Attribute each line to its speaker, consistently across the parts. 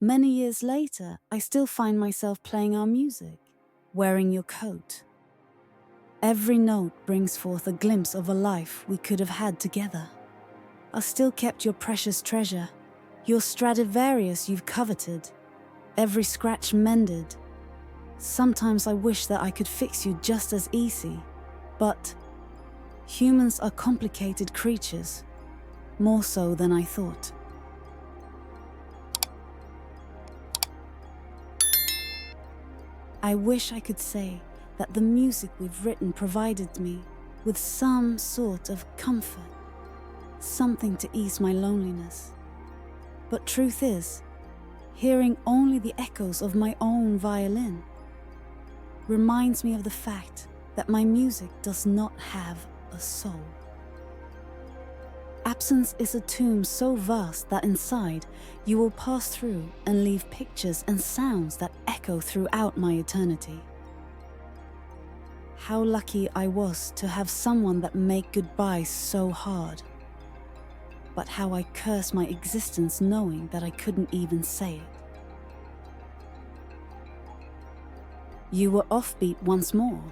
Speaker 1: Many years later, I still find myself playing our music, wearing your coat. Every note brings forth a glimpse of a life we could have had together. I still kept your precious treasure, your Stradivarius you've coveted, every scratch mended. Sometimes I wish that I could fix you just as easy, but humans are complicated creatures, more so than I thought. I wish I could say that the music we've written provided me with some sort of comfort, something to ease my loneliness. But truth is, hearing only the echoes of my own violin reminds me of the fact that my music does not have a soul. Absence is a tomb so vast that inside you will pass through and leave pictures and sounds that echo throughout my eternity. How lucky I was to have someone that made goodbye so hard. But how I curse my existence knowing that I couldn't even say it. You were offbeat once more,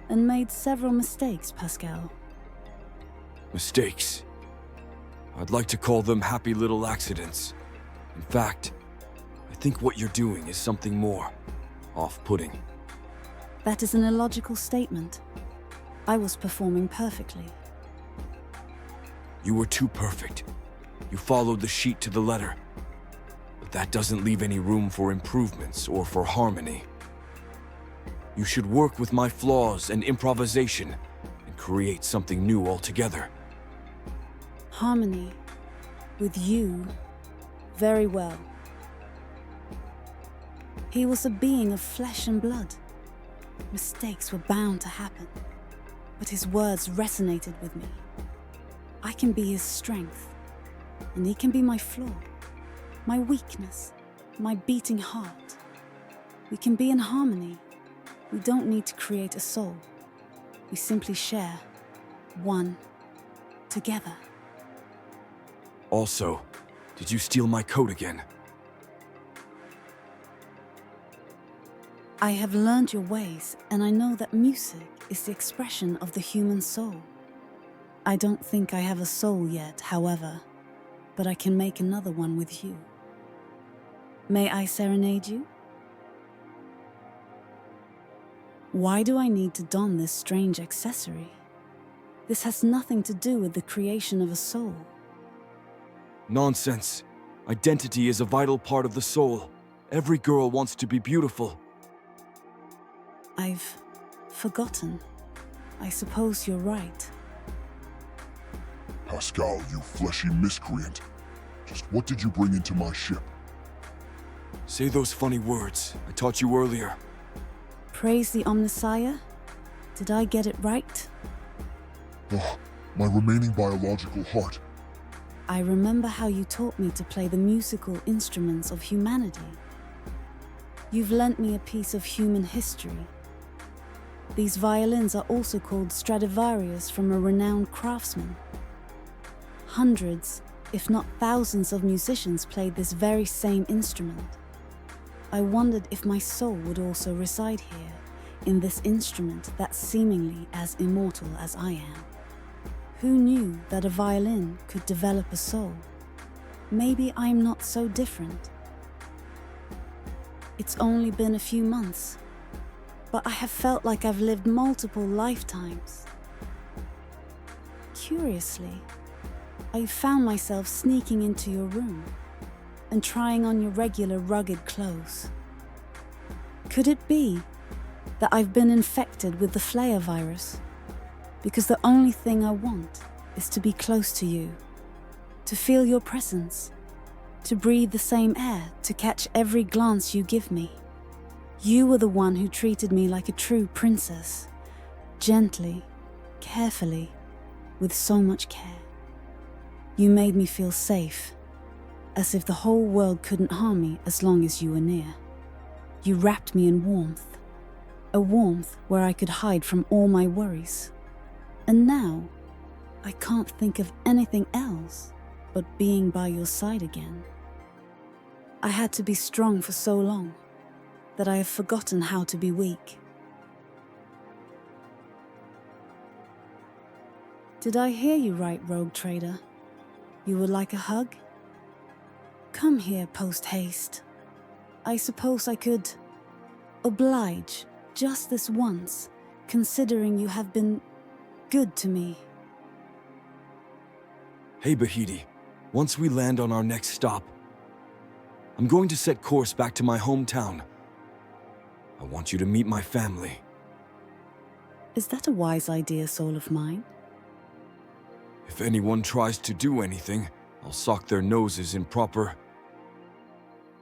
Speaker 1: and made several mistakes, Pascal.
Speaker 2: Mistakes? I'd like to call them happy little accidents. In fact, I think what you're doing is something more off-putting.
Speaker 1: That is an illogical statement. I was performing perfectly.
Speaker 2: You were too perfect. You followed the sheet to the letter. But that doesn't leave any room for improvements or for harmony. You should work with my flaws and improvisation and create something new altogether.
Speaker 1: Harmony with you, very well. He was a being of flesh and blood. Mistakes were bound to happen, but his words resonated with me. I can be his strength, and he can be my flaw, my weakness, my beating heart. We can be in harmony. We don't need to create a soul. We simply share one together.
Speaker 2: Also, did you steal my coat again?
Speaker 1: I have learned your ways, and I know that music is the expression of the human soul. I don't think I have a soul yet, however, but I can make another one with you. May I serenade you? Why do I need to don this strange accessory? This has nothing to do with the creation of a soul.
Speaker 2: Nonsense. Identity is a vital part of the soul. Every girl wants to be beautiful.
Speaker 1: I've forgotten. I suppose you're right.
Speaker 3: Pascal, you fleshy miscreant. Just what did you bring into my ship?
Speaker 2: Say those funny words I taught you earlier.
Speaker 1: Praise the Omnissiah? Did I get it right?
Speaker 3: Oh, my remaining biological heart.
Speaker 1: I remember how you taught me to play the musical instruments of humanity. You've lent me a piece of human history. These violins are also called Stradivarius from a renowned craftsman. Hundreds, if not thousands of musicians played this very same instrument. I wondered if my soul would also reside here, in this instrument that's seemingly as immortal as I am. Who knew that a violin could develop a soul? Maybe I'm not so different. It's only been a few months, but I have felt like I've lived multiple lifetimes. Curiously, I found myself sneaking into your room and trying on your regular rugged clothes. Could it be that I've been infected with the Flare virus? Because the only thing I want is to be close to you, to feel your presence, to breathe the same air, to catch every glance you give me. You were the one who treated me like a true princess, gently, carefully, with so much care. You made me feel safe, as if the whole world couldn't harm me as long as you were near. You wrapped me in warmth, a warmth where I could hide from all my worries. And now, I can't think of anything else but being by your side again. I had to be strong for so long that I have forgotten how to be weak. Did I hear you right, rogue trader? You would like a hug? Come here post-haste. I suppose I could oblige just this once, considering you have been good to me.
Speaker 2: Hey, Bahidi. Once we land on our next stop, I'm going to set course back to my hometown. I want you to meet my family.
Speaker 1: Is that a wise idea, soul of mine?
Speaker 2: If anyone tries to do anything, I'll sock their noses in proper...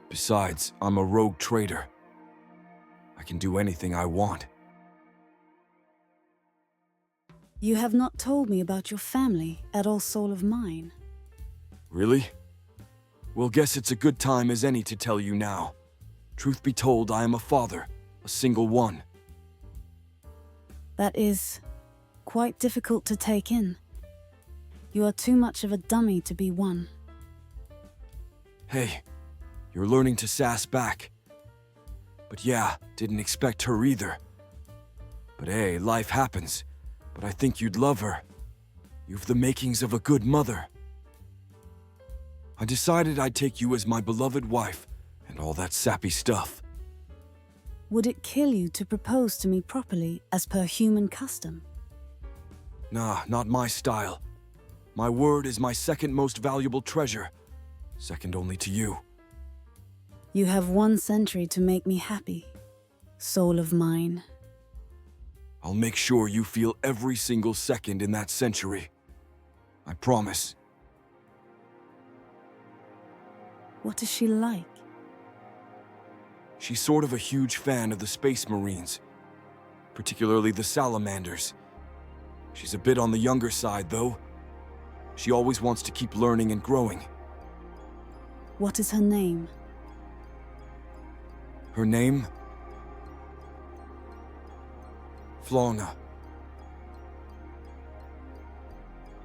Speaker 2: Besides, I'm a rogue trader. I can do anything I want.
Speaker 1: You have not told me about your family at all, soul of mine.
Speaker 2: Really? Well, guess it's a good time as any to tell you now. Truth be told, I am a father, a single one.
Speaker 1: That is quite difficult to take in. You are too much of a dummy to be one.
Speaker 2: Hey, you're learning to sass back. But yeah, didn't expect her either. But hey, life happens. But I think you'd love her. You've the makings of a good mother. I decided I'd take you as my beloved wife and all that sappy stuff.
Speaker 1: Would it kill you to propose to me properly as per human custom?
Speaker 2: Nah, not my style. My word is my second most valuable treasure, second only to you.
Speaker 1: You have 1 century to make me happy, soul of mine.
Speaker 2: I'll make sure you feel every single second in that century. I promise.
Speaker 1: What is she like?
Speaker 2: She's sort of a huge fan of the Space Marines, particularly the Salamanders. She's a bit on the younger side, though. She always wants to keep learning and growing.
Speaker 1: What is her name?
Speaker 2: Her name? Florna.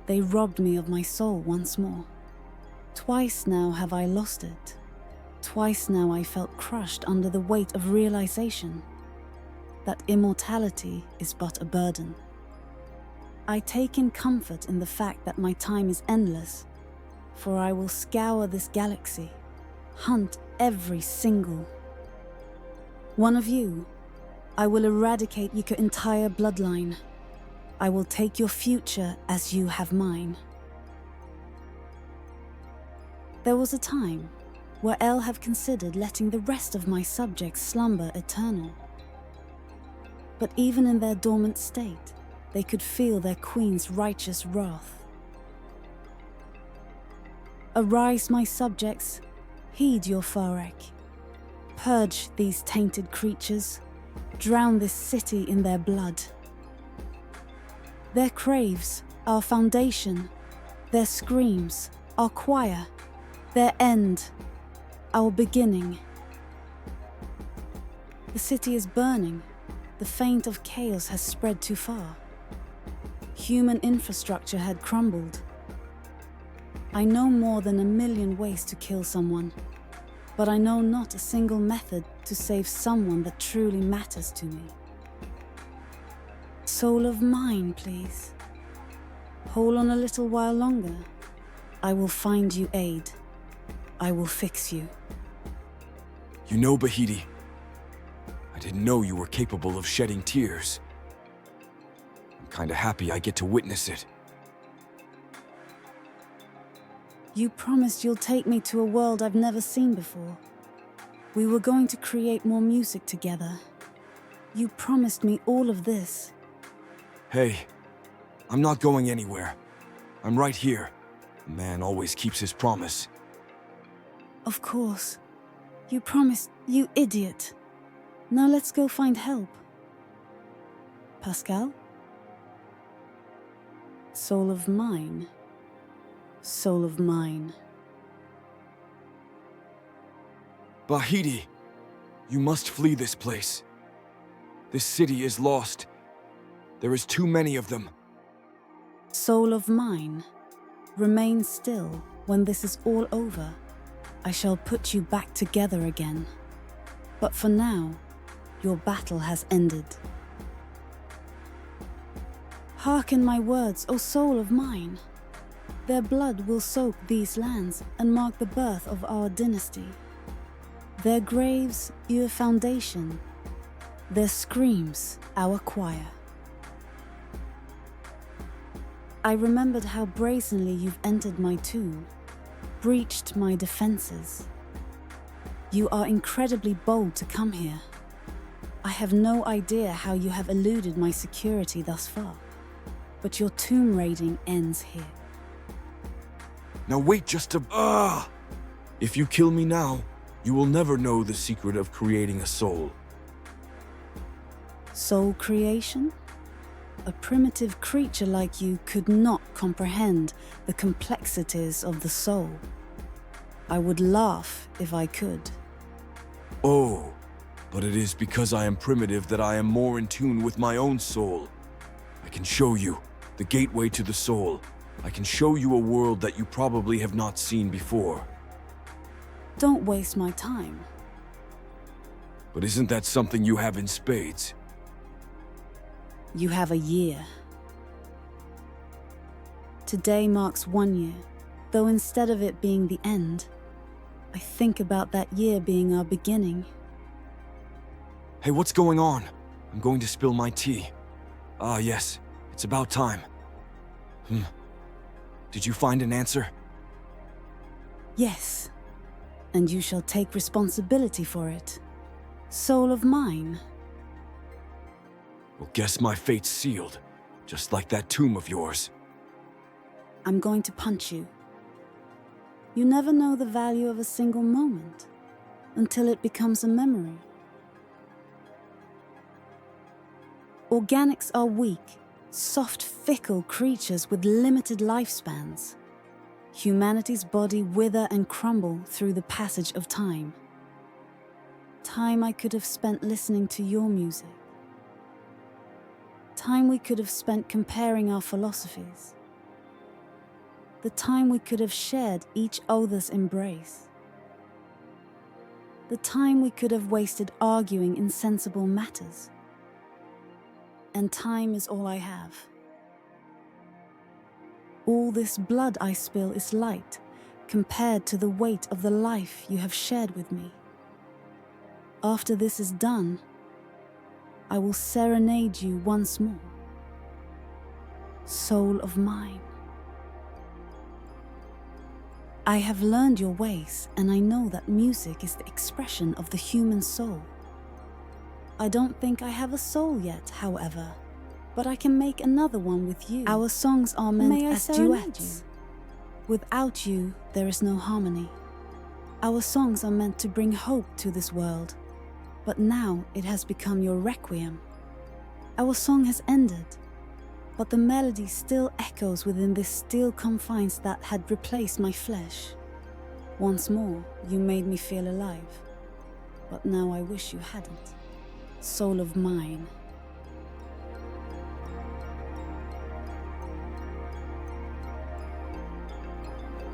Speaker 1: They robbed me of my soul once more. Twice now have I lost it. Twice now I felt crushed under the weight of realization that immortality is but a burden. I take in comfort in the fact that my time is endless, for I will scour this galaxy, hunt every single one of you. I will eradicate your entire bloodline. I will take your future as you have mine. There was a time where El have considered letting the rest of my subjects slumber eternal. But even in their dormant state, they could feel their queen's righteous wrath. Arise, my subjects, heed your Farek. Purge these tainted creatures, drown this city in their blood. Their craves, our foundation, their screams, our choir, their end, our beginning. The city is burning. The feint of chaos has spread too far. Human infrastructure had crumbled. I know more than 1,000,000 ways to kill someone, but I know not a single method to save someone that truly matters to me. Soul of mine, please. Hold on a little while longer. I will find you aid. I will fix you.
Speaker 2: You know, Bahidi, I didn't know you were capable of shedding tears. I'm kinda happy I get to witness it.
Speaker 1: You promised you'll take me to a world I've never seen before. We were going to create more music together. You promised me all of this.
Speaker 2: Hey, I'm not going anywhere. I'm right here. A man always keeps his promise.
Speaker 1: Of course. You promised, you idiot. Now let's go find help. Pascal? Soul of mine. Soul of mine.
Speaker 2: Bahidi, you must flee this place. This city is lost. There is too many of them.
Speaker 1: Soul of mine. Remain still when this is all over. I shall put you back together again. But for now, your battle has ended. Hearken my words, O soul of mine. Their blood will soak these lands and mark the birth of our dynasty. Their graves, your foundation. Their screams, our choir. I remembered how brazenly you've entered my tomb, breached my defenses. You are incredibly bold to come here. I have no idea how you have eluded my security thus far, but your tomb raiding ends here.
Speaker 2: Now wait just a... If you kill me now, you will never know the secret of creating a soul.
Speaker 1: Soul creation? A primitive creature like you could not comprehend the complexities of the soul. I would laugh if I could.
Speaker 2: Oh, but it is because I am primitive that I am more in tune with my own soul. I can show you the gateway to the soul. I can show you a world that you probably have not seen before.
Speaker 1: Don't waste my time.
Speaker 2: But isn't that something you have in spades?
Speaker 1: You have a year. Today marks 1 year, though instead of it being the end, I think about that year being our beginning.
Speaker 2: Hey, what's going on? I'm going to spill my tea. Ah, yes, it's about time. Did you find an answer?
Speaker 1: Yes, and you shall take responsibility for it. Soul of mine.
Speaker 2: Well, guess my fate's sealed, just like that tomb of yours.
Speaker 1: I'm going to punch you. You never know the value of a single moment until it becomes a memory. Organics are weak, soft, fickle creatures with limited lifespans. Humanity's body wither and crumble through the passage of time. Time I could have spent listening to your music. Time we could have spent comparing our philosophies. The time we could have shared each other's embrace. The time we could have wasted arguing insensible matters. And time is all I have. All this blood I spill is light compared to the weight of the life you have shared with me. After this is done, I will serenade you once more. Soul of mine. I have learned your ways, and I know that music is the expression of the human soul. I don't think I have a soul yet, however, but I can make another one with you. Our songs are meant as duets. Without you, there is no harmony. Our songs are meant to bring hope to this world, but now it has become your requiem. Our song has ended, but the melody still echoes within the steel confines that had replaced my flesh. Once more, you made me feel alive, but now I wish you hadn't. Soul of mine.